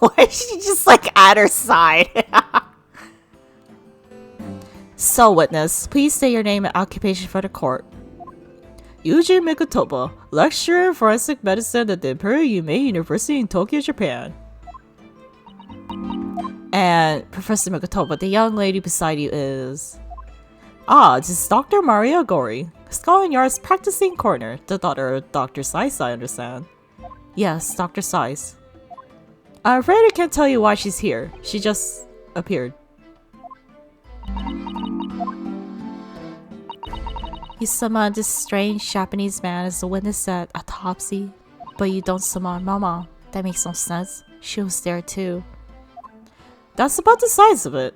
Why is she just like at her side? So, witness, please state your name and occupation for the court. Yuji Mikotoba, lecturer in forensic medicine at the Imperial Yumei University in Tokyo, Japan. And Professor Mikotoba, the young lady beside you is... Ah, this is Dr. Maria Gorey, Scotland Yard's practicing coroner, the daughter of Dr. Seiss, I understand. Yes, Dr. Seiss. I'm afraid I can't tell you why she's here. She just appeared. You summoned this strange Japanese man as a witness at autopsy, but you don't summon Mama. That makes no sense. She was there too. That's about the size of it.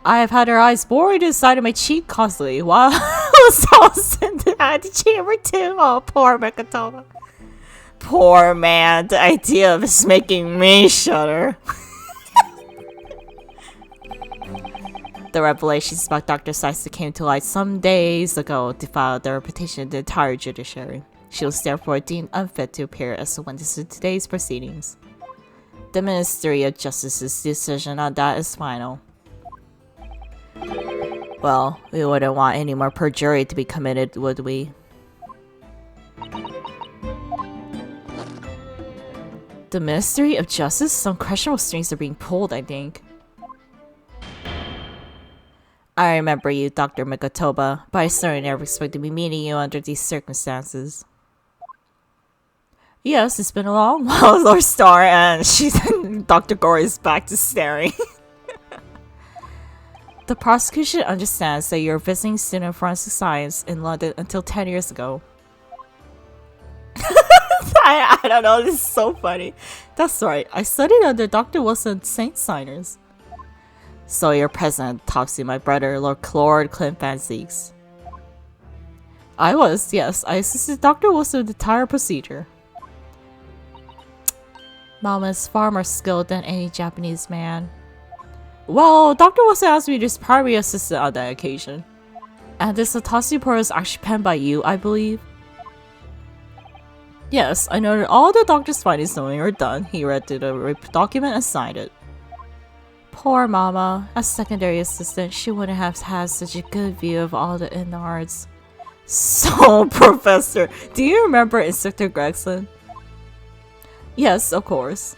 I have had her eyes bored inside of my cheek constantly while I was in the antechamber too. Oh, poor Mikotoba. Poor man, the idea of this making me shudder. The revelations about Dr. Seiss that came to light some days ago defiled the reputation of the entire judiciary. She was therefore deemed unfit to appear as a witness in today's proceedings. The Ministry of Justice's decision on that is final. Well, we wouldn't want any more perjury to be committed, would we? The Ministry of Justice? Some questionable strings are being pulled, I think. I remember you, Dr. Mikotoba, but I certainly never expected to be meeting you under these circumstances. Yes, it's been a long while, Lord Star, and Dr. Gorey's back to staring. The prosecution understands that you're a visiting student of forensic science in London until 10 years ago. I don't know, this is so funny. That's right, I studied under Dr. Wilson St. Signers. So you're present at autopsy, my brother, Lord Clint Van Zeeks. I was, yes. I assisted Dr. Wilson with the entire procedure. Mama is far more skilled than any Japanese man. Well, Dr. Wilson asked me to be his primary assistant on that occasion. And this autopsy report is actually penned by you, I believe. Yes, I noted all the doctor's findings when we were done. He read through the document and signed it. Poor Mama. As secondary assistant, she wouldn't have had such a good view of all the innards. So, Professor, do you remember Inspector Gregson? Yes, of course.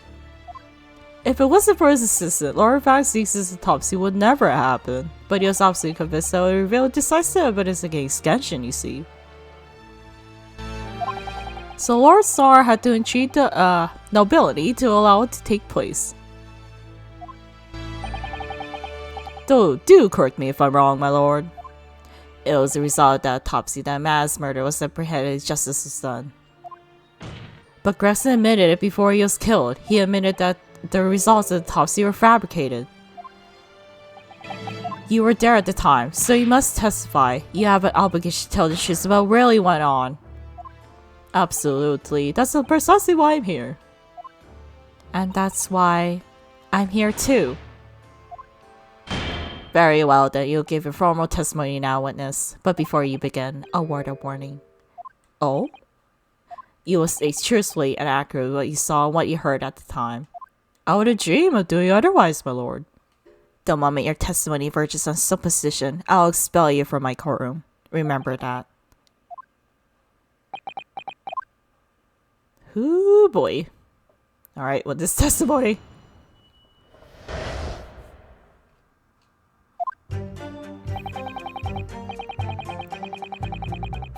If it wasn't for his assistant, Lord Van Zeeks' autopsy would never happen. But he was obviously convinced that it would reveal decisive evidence against Genshin, you see. So Lord Star had to entreat the nobility to allow it to take place. Do correct me if I'm wrong, my lord. It was the result of that autopsy that mass murder was apprehended, justice was done. But Gregson admitted it before he was killed. He admitted that the results of the autopsy were fabricated. You were there at the time, so you must testify. You have an obligation to tell the truth about what really went on. Absolutely. That's precisely why I'm here. And that's why I'm here too. Very well, then you'll give your formal testimony now, witness. But before you begin, a word of warning. Oh? You will state truthfully and accurately what you saw and what you heard at the time. I would have dreamed of doing otherwise, my lord. The moment your testimony verges on supposition, I'll expel you from my courtroom. Remember that. Ooh boy. Alright, with this testimony.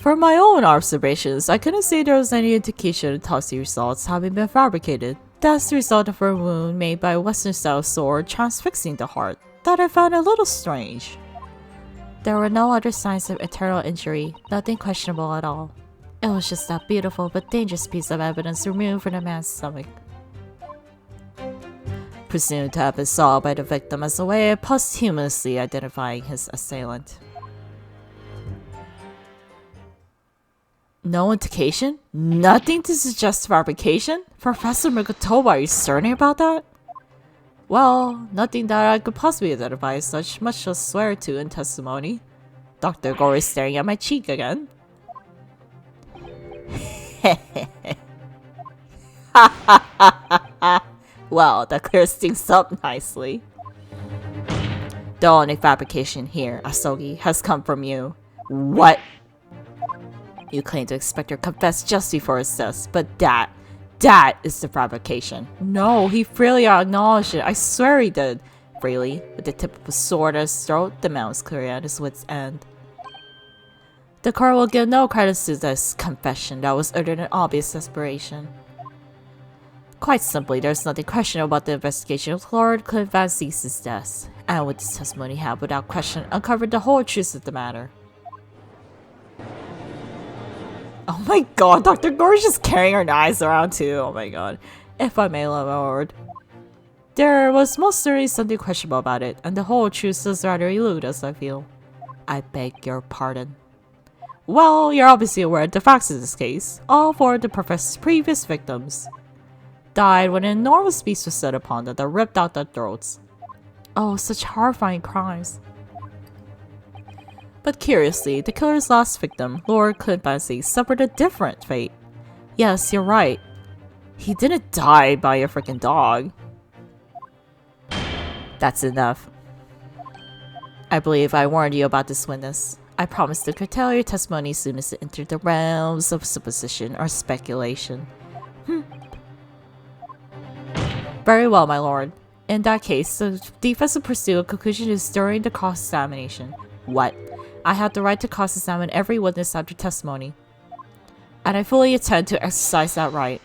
From my own observations, I couldn't say there was any indication of autopsy results having been fabricated. That's the result of a wound made by a Western-style sword transfixing the heart that I found a little strange. There were no other signs of internal injury, nothing questionable at all. It was just that beautiful but dangerous piece of evidence removed from the man's stomach. Presumed to have been solved by the victim as a way of posthumously identifying his assailant. No indication? Nothing to suggest fabrication? Professor Mikotoba, are you certain about that? Well, nothing that I could possibly identify as such, much to swear to in testimony. Dr. Gorey is staring at my cheek again. Well, that clears things up nicely. The only fabrication here, Asogi, has come from you. What? You claim to expect her to confess just before his death, but that is the fabrication. No, he freely acknowledged it. I swear he did. Freely, with the tip of a sword at his throat, the man was clearly at his wit's end. The court will give no credit to this confession that was uttered in obvious desperation. Quite simply, there's nothing questionable about the investigation of Lord Clint Van Cease's death, and with this testimony he had without question uncovered the whole truth of the matter. Oh my god, Dr. Gorey's just carrying her knives around too, oh my god. If I may, my lord. There was most certainly something questionable about it, and the whole truth does rather elude us, I feel. I beg your pardon. Well, you're obviously aware of the facts of this case. All four of the professor's previous victims died when an enormous beast was set upon them that ripped out their throats. Oh, such horrifying crimes. But curiously, the killer's last victim, Lord Clint Van Cease, suffered a different fate. Yes, you're right. He didn't die by a freaking dog. That's enough. I believe I warned you about this witness. I promised to curtail your testimony as soon as it entered the realms of supposition or speculation. Very well, my lord. In that case, the defense will pursue a conclusion is during the cross-examination. What? I have the right to cross-examine every witness after testimony. And I fully intend to exercise that right.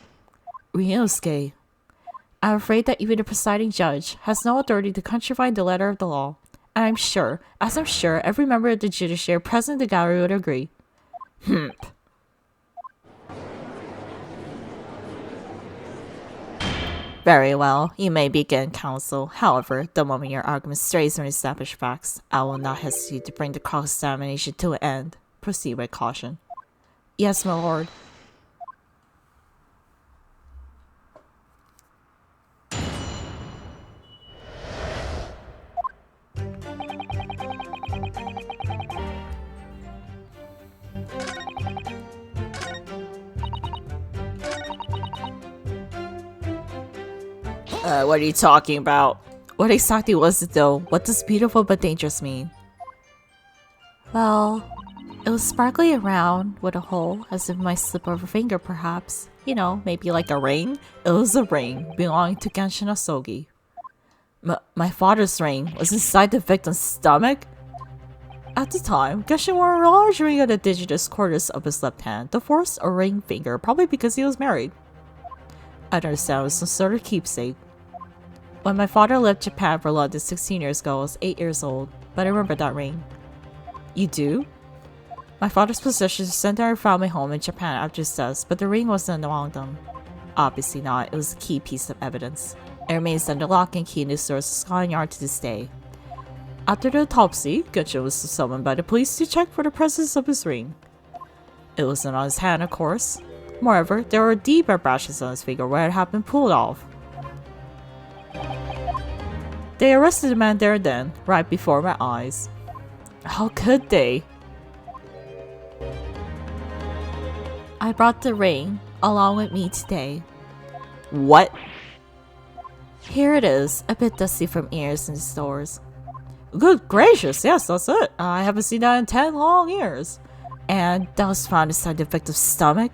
Ryunosuke, I'm afraid that even the presiding judge has no authority to contravene the letter of the law. And I'm sure every member of the judiciary present in the gallery would agree. Very well, you may begin, counsel. However, the moment your argument strays from established facts, I will not hesitate to bring the cross-examination to an end. Proceed with caution. Yes, my lord. What are you talking about? What exactly was it though? What does beautiful but dangerous mean? Well, it was sparkly and round with a hole, as if my slip of a finger perhaps. You know, maybe like a ring? It was a ring belonging to Genshin Asogi. My father's ring was inside the victim's stomach? At the time, Genshin wore a large ring at the digitus quarters of his left hand, the fourth a ring finger, probably because he was married. I understand it was some sort of keepsake. When my father left Japan for London 16 years ago, I was 8 years old, but I remember that ring. You do? My father's possessions were sent to our family home in Japan after his death, but the ring wasn't among them. Obviously not, it was a key piece of evidence. It remains under lock and key in the store's Scotland Yard to this day. After the autopsy, Genshin was summoned by the police to check for the presence of his ring. It wasn't on his hand, of course. Moreover, there were deep brashes on his finger where it had been pulled off. They arrested the man there and then, right before my eyes. How could they? I brought the ring along with me today. What? Here it is, a bit dusty from years in the stores. Good gracious, yes, that's it. I haven't seen that in 10 long years. And that was found inside the victim's stomach?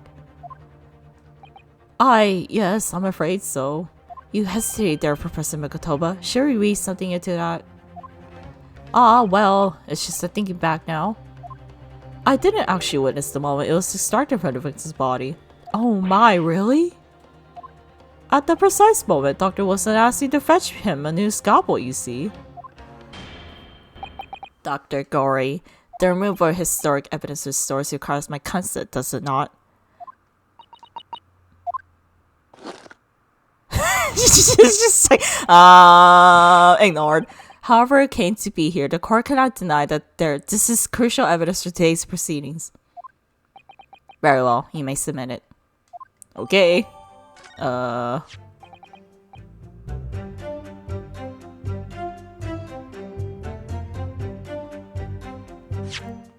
Yes, I'm afraid so. You hesitate there, Professor Mikotoba. Should we read something into that? Well, it's just that thinking back now. I didn't actually witness the moment it was extracted from the victim's body. Oh my, really? At the precise moment, Dr. Wilson asked you to fetch him a new scalpel, you see. Dr. Gorey, the removal of historic evidence restores requires my consent, does it not? It's just like, ignored. However it came to be here, the court cannot deny that this is crucial evidence for today's proceedings. Very well, you may submit it. Okay.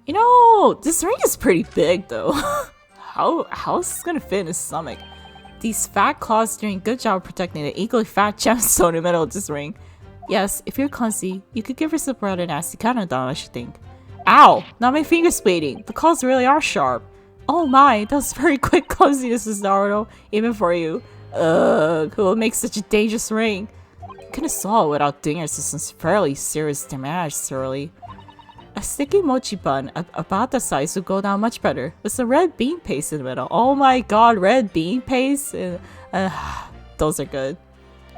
You know, this ring is pretty big though. How's this gonna fit in his stomach? These fat claws doing a good job protecting the equally fat gemstone in the middle of this ring. Yes, if you're clumsy, you could give yourself rather nasty countdown, I should think. Ow! Now my finger's bleeding. The claws really are sharp. Oh my, that was very quick clumsiness, Naruto. Even for you. Ugh, who will make such a dangerous ring? You couldn't swallow it without doing yourself some fairly serious damage, Surly. A sticky mochi bun about that size would go down much better, with some red bean paste in the middle. Oh my god, red bean paste? Those are good.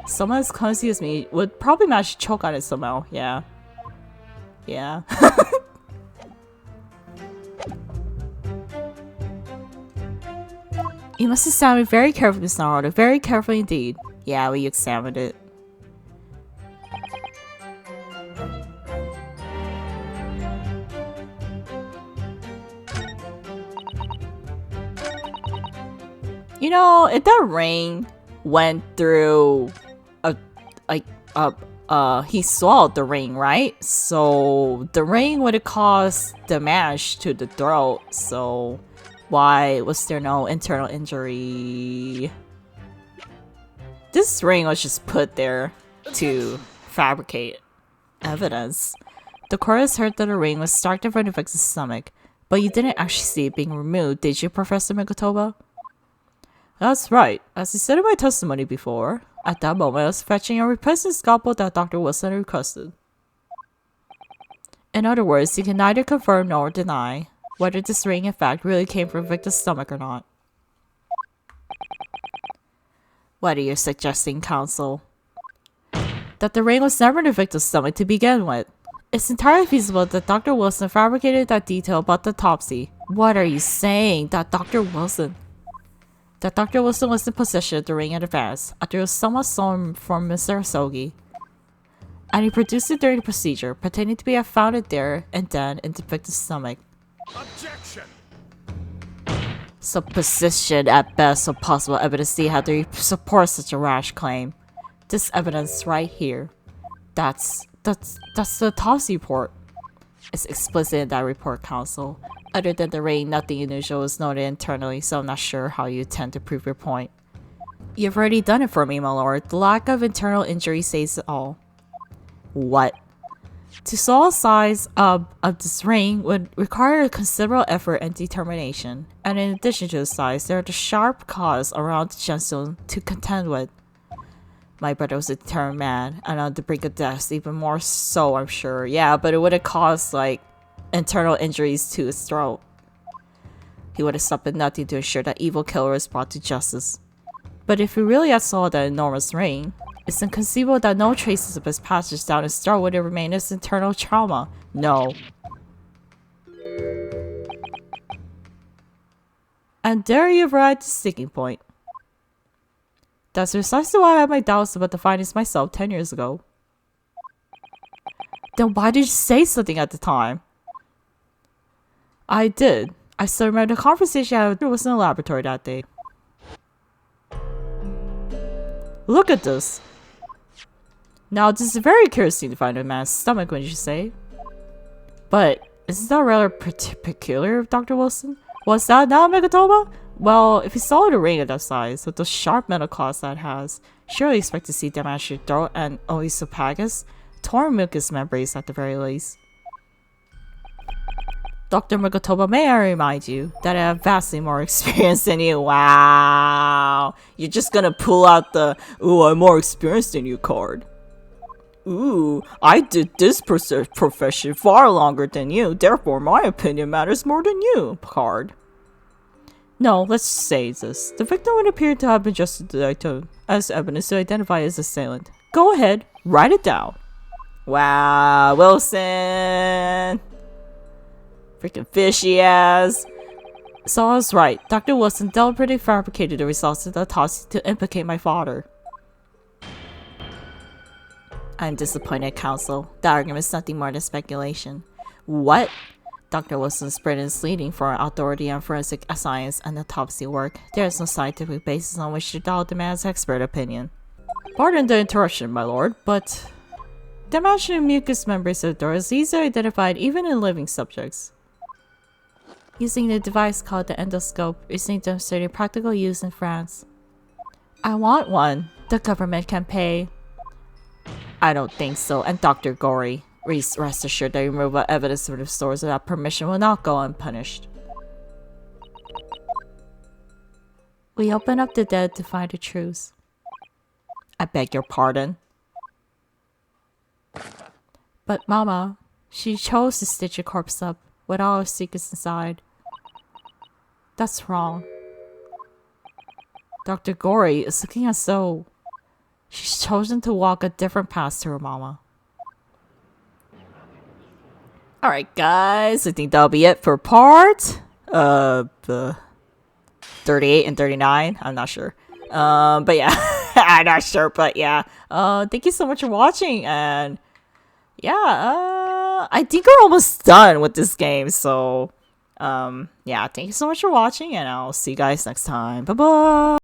Someone as clumsy as me would probably manage to choke on it somehow. Yeah. Yeah. You must examine it very carefully, Miss Naruto. Very carefully indeed. Yeah, we examined it. You know, if that ring went through he swallowed the ring, right? So the ring would have caused damage to the throat, so why was there no internal injury? This ring was just put there to fabricate evidence. The chorus heard that the ring was stuck in front of Vex's stomach, but you didn't actually see it being removed, did you, Professor Mikotoba? That's right. As I said in my testimony before, at that moment I was fetching a replacement scalpel that Dr. Wilson requested. In other words, you can neither confirm nor deny whether this ring in fact really came from Victor's stomach or not. What are you suggesting, Counsel? That the ring was never in Victor's stomach to begin with. It's entirely feasible that Dr. Wilson fabricated that detail about the autopsy. What are you saying? That Dr. Wilson was in possession of the ring in advance, after it was somewhat stolen from Mr. Asogi. And he produced it during the procedure, pretending to be found it there and then in the victim's stomach. Objection! Supposition at best, so possible evidence they had to support such a rash claim. This evidence right here. That's the autopsy report. It's explicit in that report, Counsel. Other than the ring, nothing unusual was noted internally, so I'm not sure how you intend to prove your point. You've already done it for me, my lord. The lack of internal injury says it all. What? To solve the size of this ring would require a considerable effort and determination, and in addition to the size, there are the sharp claws around the gemstone to contend with. My brother was a determined man, and on the brink of death, even more so, I'm sure. Yeah, but it would have caused, like, internal injuries to his throat. He would have stopped at nothing to ensure that evil killer was brought to justice. But if he really had swallowed that enormous ring, it's inconceivable that no traces of his passage down his throat would have remained as internal trauma. No. And there you've arrived at the sticking point. That's precisely why I had my doubts about the findings myself 10 years ago. Then why did you say something at the time? I did. I still remember the conversation I had was in the laboratory that day. Look at this. Now, this is very curious thing to find in a man's stomach, wouldn't you say? But isn't that rather peculiar of Dr. Wilson? What's that now, Mikotoba? Well, if you saw a ring of that size, with those sharp metal claws that it has, surely expect to see damage to your throat and oesophagus, torn mucous membranes at the very least. Dr. Mikotoba, may I remind you that I have vastly more experience than you. Wow! You're just gonna pull out the, "Ooh, I'm more experienced than you" card. Ooh, I did this profession far longer than you, therefore my opinion matters more than you card. No, let's say this. The victim would appear to have been justified as evidence to identify his assailant. Go ahead, write it down. Wow, Wilson! Freaking fishy ass. So I was right. Dr. Wilson deliberately fabricated the results of the autopsy to implicate my father. I'm disappointed, Counsel. The argument is nothing more than speculation. What? Dr. Wilson's brilliant is leading for authority on forensic science and autopsy work. There is no scientific basis on which to doubt the man's expert opinion. Pardon the interruption, my lord, but damage to mucous membranes of the throat is easily identified even in living subjects. Using the device called the endoscope, recently demonstrated practical use in France. I want one. The government can pay. I don't think so. And Dr. Gorey, rest assured that removal evidence from the stores without permission will not go unpunished. We open up the dead to find the truth. I beg your pardon. But Mama, she chose to stitch a corpse up with all her secrets inside. That's wrong. Dr. Gorey is looking as though she's chosen to walk a different path to her mama. Alright guys, I think that'll be it for part the 38 and 39. I'm not sure. But yeah, I'm not sure, but yeah. Thank you so much for watching, and yeah, I think we're almost done with this game, so yeah, thank you so much for watching, and I'll see you guys next time. Bye bye.